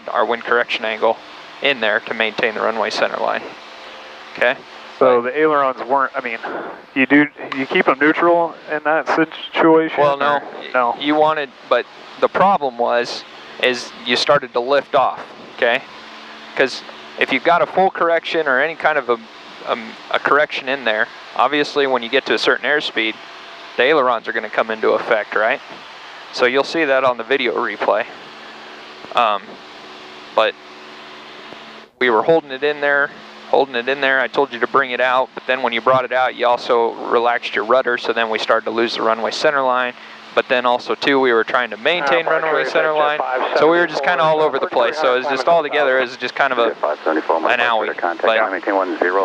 our wind correction angle in there to maintain the runway center line. Okay. So the ailerons weren't. I mean, you keep them neutral in that situation. Well, no. No. You wanted, but the problem is you started to lift off. Okay. Because if you've got a full correction or any kind of a correction in there, obviously when you get to a certain airspeed, the ailerons are going to come into effect, right? So you'll see that on the video replay. But we were holding it in there. I told you to bring it out, but then when you brought it out, you also relaxed your rudder, so then we started to lose the runway center line. But then also, too, we were trying to maintain runway center line, so we were just kind of all over the place. So it was just all together, it was just kind of an owie. But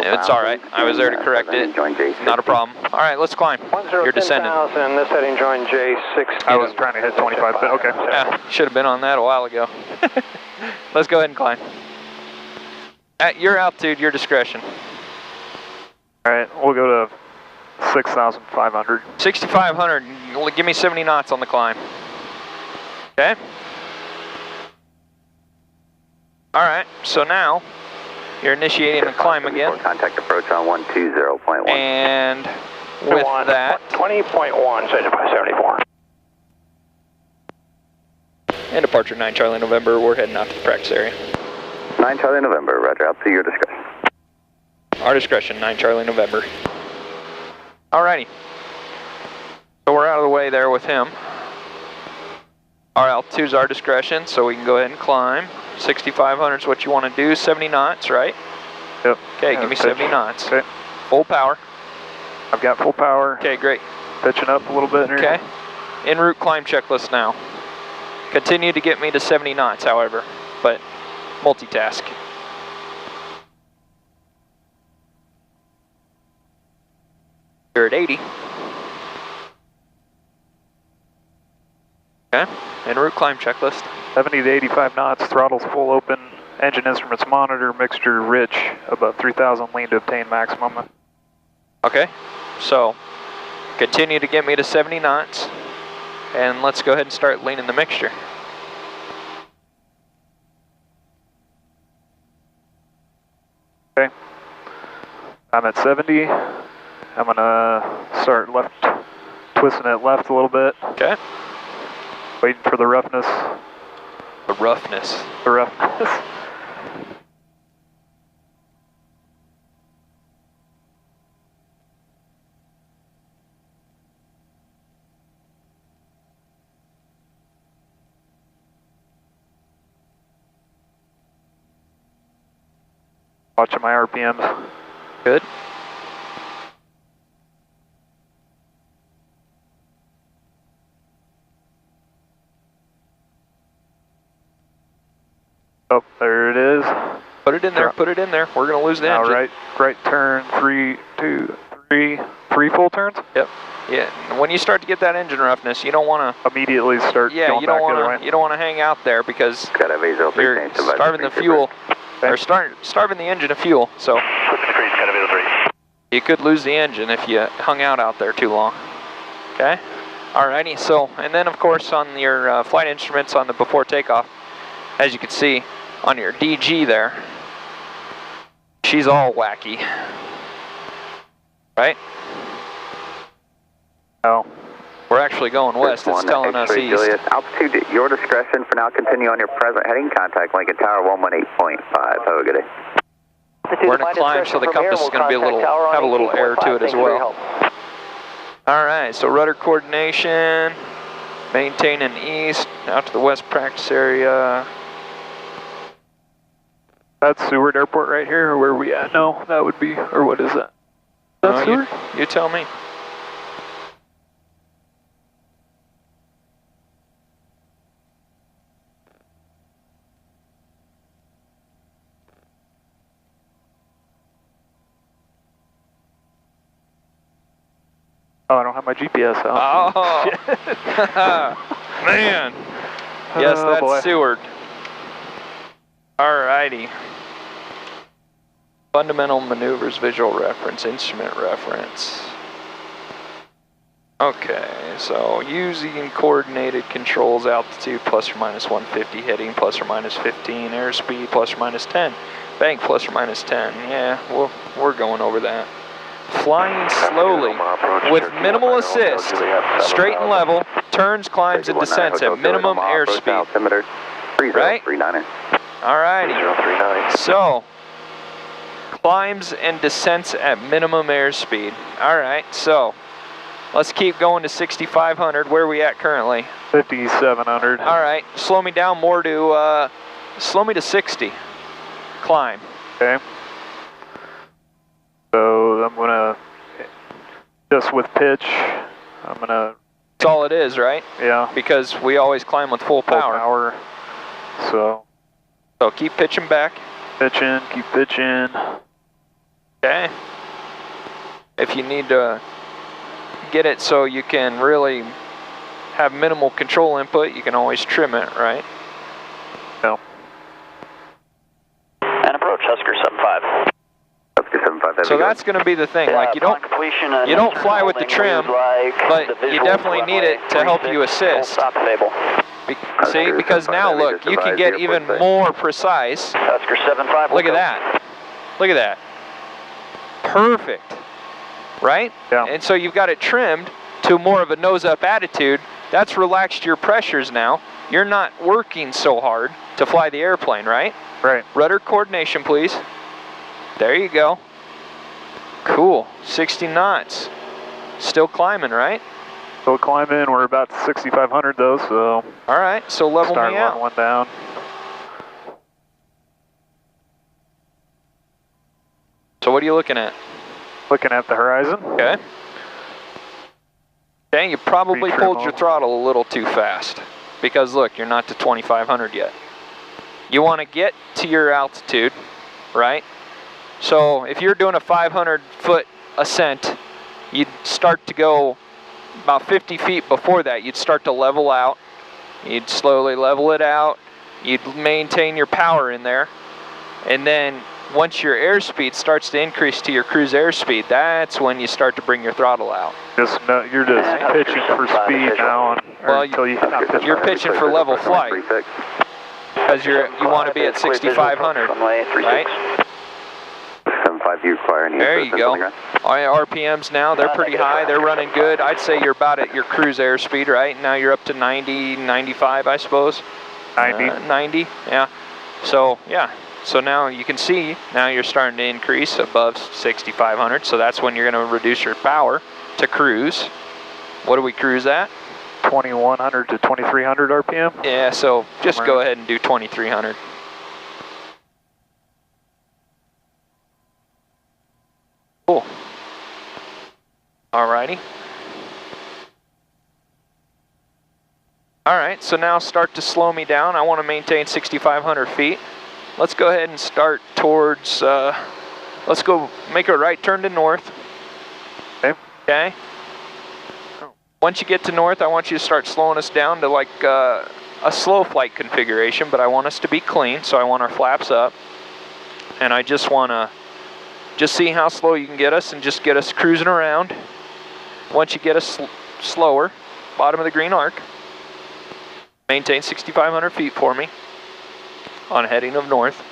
it's all right. I was there to correct it. Not a problem. All right, let's climb. You're descending. This heading join J6. I was trying to hit 25, but okay. Yeah, should have been on that a while ago. Let's go ahead and climb. At your altitude, your discretion. All right, we'll go to 6,500. 6,500. Give me 70 knots on the climb. Okay. All right. So now you're initiating the climb again. Contact approach on 120.1. And with that, 20.1, 7574. And departure 9 Charlie November. We're heading out to the practice area. 9 Charlie November. Roger. Out to your discretion. Our discretion. 9 Charlie November. Alrighty. So we're out of the way there with him. Our altitude's our discretion, so we can go ahead and climb. 6,500 is what you want to do. 70 knots, right? Yep. Okay, give me 70 knots. Okay. Full power. I've got full power. Okay, great. Pitching up a little bit here. Okay. En route climb checklist now. Continue to get me to 70 knots, however, but multitask. You're at 80. Okay, en route climb checklist. 70 to 85 knots, throttles full open, engine instruments monitor, mixture rich, above 3,000 lean to obtain maximum. Okay, so continue to get me to 70 knots, and let's go ahead and start leaning the mixture. Okay, I'm at 70. I'm gonna start twisting it left a little bit. Okay. Waiting for the roughness. The roughness. The roughness. Watching my RPMs. Good. Oh, there it is. Put it in there, put it in there. We're going to lose the engine. All right, right turn, 3, 2, 3, 3 full turns? Yep. Yeah, when you start to get that engine roughness, you don't want to immediately start going you don't back the other way. You don't want to hang out there because you're starving the fuel, or starving the engine of fuel, so you could lose the engine if you hung out there too long. Okay? Alrighty, so, and then of course on your flight instruments on the before takeoff, as you can see on your DG there, she's all wacky, right? No. We're actually going west. It's telling us east. Juliet, altitude at your discretion. For now, continue on your present heading. Contact Lincoln Tower 118.5. Have a good day. We're going to climb, so the compass is going to be have a little air to it as well. All right, so rudder coordination, maintaining east, out to the west practice area. That's Seward Airport right here, or where are we at? No, that would be, or what is that? That's Seward? You tell me. Oh, I don't have my GPS out. Oh, man. Yes, that's boy. Seward. Alrighty. Fundamental maneuvers, visual reference, instrument reference. Okay, so using coordinated controls, altitude plus or minus 150, heading plus or minus 15, airspeed plus or minus 10, bank plus or minus 10. Yeah, we're going over that. Flying slowly with minimal assist, straight and level, turns, climbs, and descents at minimum airspeed. Right? Alrighty. So, climbs and descents at minimum airspeed. Alright, so let's keep going to 6,500. Where are we at currently? 5,700. Alright, slow me down more to, slow me to 60. Climb. Okay. So I'm gonna, just with pitch, I'm gonna... That's all it is, right? Yeah. Because we always climb with full power. So keep pitching back. pitching, keep pitching. Okay. If you need to get it so you can really have minimal control input, you can always trim it, right? No. And approach Husker 75. Husker 75. So that's going to be the thing. Like you don't fly with the trim, but you definitely need it to help you assist. See, because now look, you can get even more precise. Husker 75. Look at that. Look at that. Perfect. Right? Yeah. And so you've got it trimmed to more of a nose-up attitude. That's relaxed your pressures now. You're not working so hard to fly the airplane, right? Right. Rudder coordination, please. There you go. Cool. 60 knots. Still climbing, right? Still climbing. We're about 6,500 though, so... All right, so level me out. Start one down. So what are you looking at? Looking at the horizon. Okay. Okay, you probably pulled your throttle a little too fast. Because look, you're not to 2,500 yet. You want to get to your altitude, right? So if you're doing a 500-foot ascent, you'd start to go about 50 feet before that. You'd start to level out. You'd slowly level it out. You'd maintain your power in there. And then once your airspeed starts to increase to your cruise airspeed, that's when you start to bring your throttle out. You're just pitching for speed now. Well, you're pitching for level flight. Because you want to be at 6,500, right? 75, you require any there you go. All your RPMs now, they're pretty high. They're running good. I'd say you're about at your cruise airspeed, right? Now you're up to 90, 95, I suppose. 90. 90, yeah. So, yeah. So now you can see, now you're starting to increase above 6,500. So that's when you're going to reduce your power to cruise. What do we cruise at? 2,100 to 2,300 RPM. Yeah, so just go ahead and do 2,300. Cool. Alrighty. Alright, so now start to slow me down. I want to maintain 6,500 feet. Let's go ahead and start towards, let's go make a right turn to north. Okay. Okay. Once you get to north, I want you to start slowing us down to like a slow flight configuration, but I want us to be clean, so I want our flaps up. And I just want to just see how slow you can get us and just get us cruising around. Once you get us slower, bottom of the green arc, maintain 6,500 feet for me on heading of north,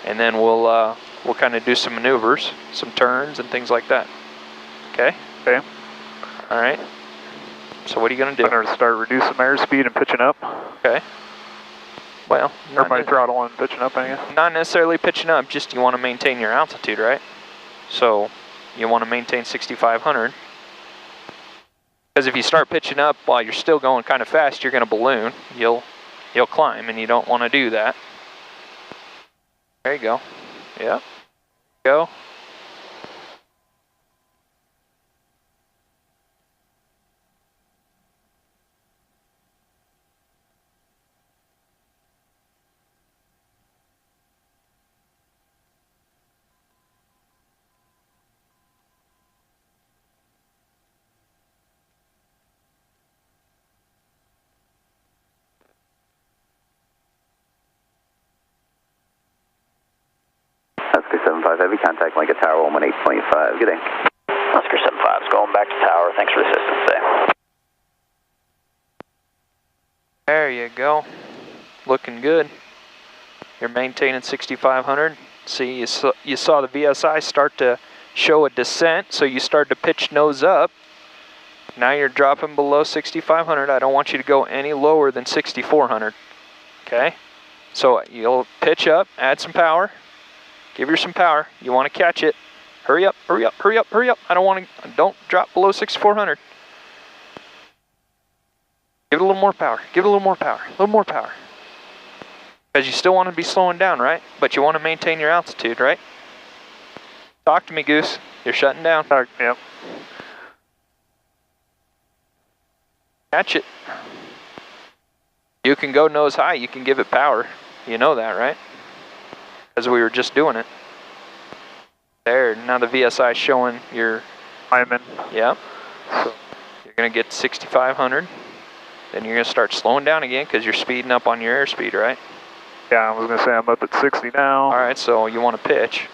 and then we'll kind of do some maneuvers, some turns and things like that. Okay? Okay. All right. So what are you going to do? I'm going to start reducing my airspeed and pitching up. Okay. Well, or my throttle and pitching up, I guess. Not necessarily pitching up, just you want to maintain your altitude, right? So you want to maintain 6,500. Because if you start pitching up while you're still going kind of fast, you're going to balloon. You'll climb, and you don't want to do that. There you go. Yep. Go. Husker 75 Heavy, contact Lincoln Tower 118.5. Good day. Husker 75. 75's going back to tower. Thanks for the assistance today. There you go. Looking good. You're maintaining 6,500. See, you saw the VSI start to show a descent, so you start to pitch nose up. Now you're dropping below 6,500. I don't want you to go any lower than 6,400. Okay? So you'll pitch up, add some power, give her some power. You want to catch it. Hurry up, hurry up, hurry up, hurry up. Don't drop below 6,400. Give it a little more power. Give it a little more power. A little more power. Because you still want to be slowing down, right? But you want to maintain your altitude, right? Talk to me, Goose. You're shutting down. Yep. Catch it. You can go nose high. You can give it power. You know that, right? Because we were just doing it. There. Now the VSI is showing your... Climbing. Yep. So you're going to get 6,500. Then you're going to start slowing down again because you're speeding up on your airspeed, right? Yeah, I was going to say I'm up at 60 now. All right, so you want to pitch.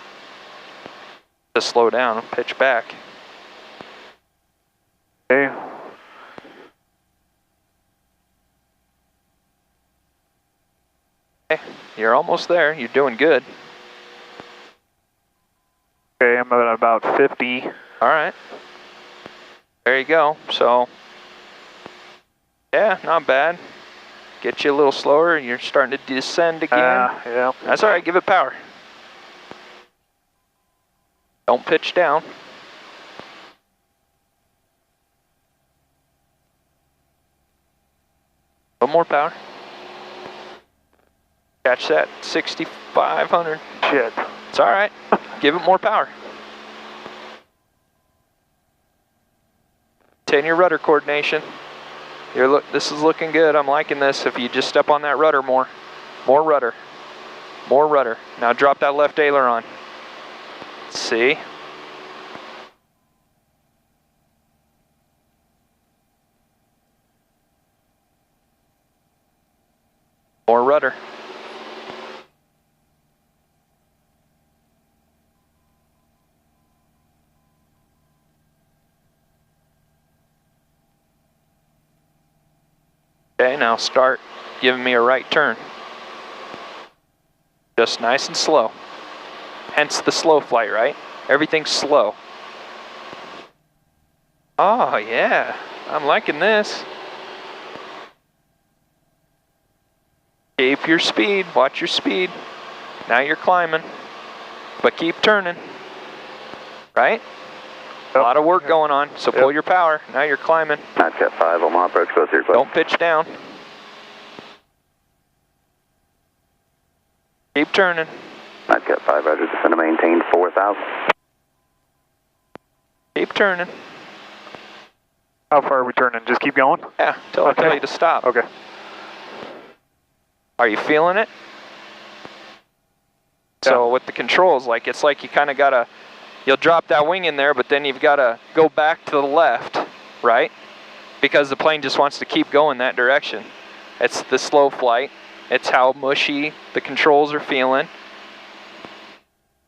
Just slow down, pitch back. Okay. Okay, you're almost there. You're doing good. Okay, I'm at about 50. All right. There you go. So, yeah, not bad. Get you a little slower. You're starting to descend again. Yeah. That's all right. Give it power. Don't pitch down. A little more power. Catch that 6,500. Shit. It's all right. Give it more power. Maintain your rudder coordination. This is looking good. I'm liking this. If you just step on that rudder more. More rudder. More rudder. Now drop that left aileron. See? More rudder. Okay, now start giving me a right turn. Just nice and slow. Hence the slow flight, right? Everything's slow. Oh, yeah. I'm liking this. Keep your speed. Watch your speed. Now you're climbing. But keep turning. Right? A lot of work going on, so pull your power. Now you're climbing. Not Jet 5, Omaha approach, go through. Don't pitch down. Keep turning. Not Jet 5, roger, descend to maintain 4,000. Keep turning. How far are we turning? Just keep going? Yeah, till I tell you to stop. Okay. Are you feeling it? So with the controls, it's like you kind of got to, you'll drop that wing in there, but then you've got to go back to the left, right? Because the plane just wants to keep going that direction. It's the slow flight. It's how mushy the controls are feeling.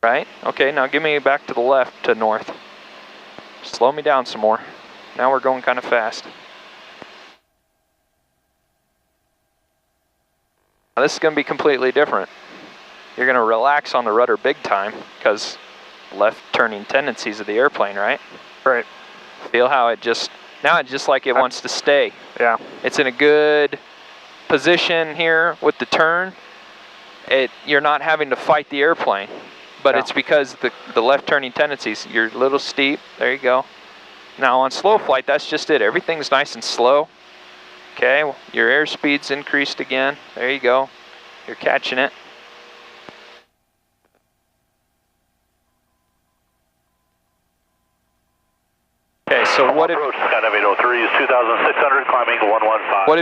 Right? Okay, now give me back to the left to north. Slow me down some more. Now we're going kind of fast. Now this is going to be completely different. You're going to relax on the rudder big time because left turning tendencies of the airplane, right? Right. Feel how it just, now it's just like it wants to stay. Yeah. It's in a good position here with the turn. You're not having to fight the airplane, but it's because the left turning tendencies, you're a little steep. There you go. Now on slow flight, that's just it. Everything's nice and slow. Okay, your airspeed's increased again. There you go. You're catching it. Okay, so what have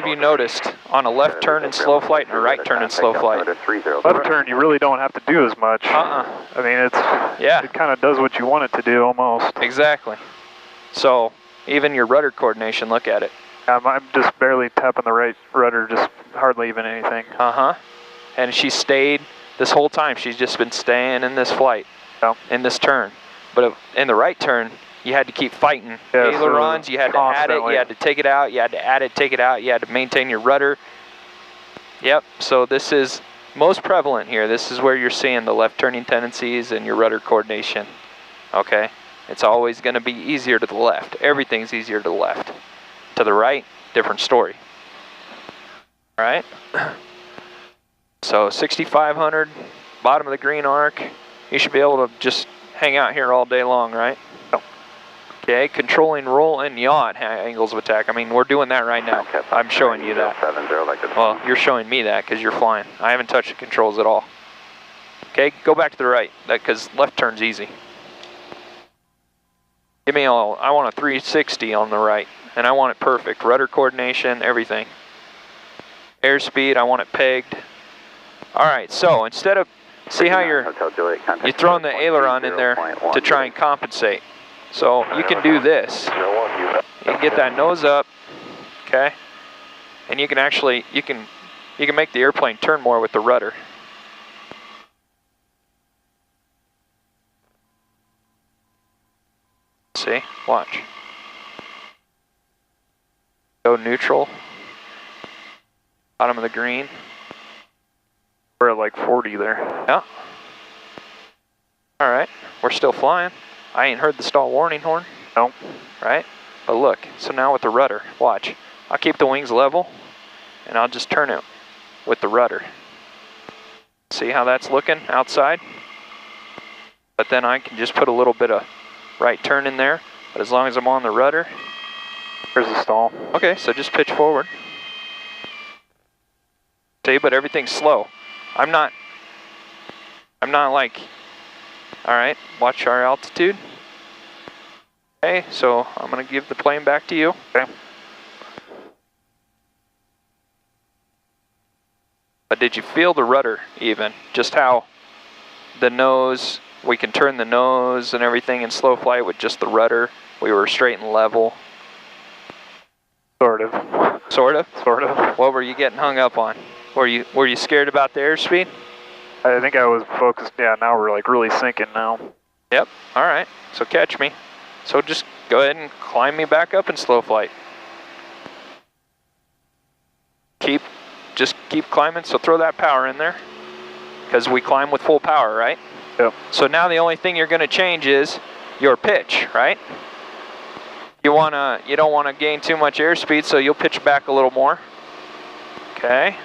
you noticed on a left turn in slow flight and a right turn in slow flight? Left turn, you really don't have to do as much. I mean, it kind of does what you want it to do almost. Exactly. So even your rudder coordination, look at it. I'm just barely tapping the right rudder, just hardly even anything. And she stayed this whole time. She's just been staying in this flight, in this turn. But in the right turn, you had to keep fighting. Yeah, Ailerons, so you had to add it, constantly. you had to take it out, you had to add it, take it out, you had to maintain your rudder. Yep, so this is most prevalent here. This is where you're seeing the left turning tendencies and your rudder coordination. Okay, it's always going to be easier to the left. Everything's easier to the left. To the right, different story. All right, so 6,500, bottom of the green arc. You should be able to just hang out here all day long, right? Okay, controlling roll and yaw at angles of attack. I mean, we're doing that right now. I'm showing you that. Well, you're showing me that because you're flying. I haven't touched the controls at all. Okay, go back to the right, because left turn's easy. Give me all, I want a 360 on the right, and I want it perfect. Rudder coordination, everything. Airspeed, I want it pegged. All right, so instead of, see how you're throwing the aileron in there to try and compensate. So you can do this. You can get that nose up, okay? And you can actually, you can make the airplane turn more with the rudder. See, watch. Go neutral. Bottom of the green. We're at like 40 there. Yeah. All right, we're still flying. I ain't heard the stall warning horn. Nope. Right? But look, so now with the rudder, watch. I'll keep the wings level, and I'll just turn it with the rudder. See how that's looking outside? But then I can just put a little bit of right turn in there, but as long as I'm on the rudder. Here's the stall. Okay, so just pitch forward. See, but everything's slow. I'm not like, all right, watch our altitude. Okay, so I'm gonna give the plane back to you. Okay. But did you feel the rudder even? Just how the nose, we can turn the nose and everything in slow flight with just the rudder. We were straight and level. Sort of. Sort of? Sort of. What were you getting hung up on? Were you scared about the airspeed? I think I was focused, yeah, now we're like really sinking now. Yep, all right, so catch me. So just go ahead and climb me back up in slow flight. Just keep climbing, so throw that power in there. Because we climb with full power, right? Yep. So now the only thing you're gonna change is your pitch, right? You don't wanna gain too much airspeed, so you'll pitch back a little more. Okay.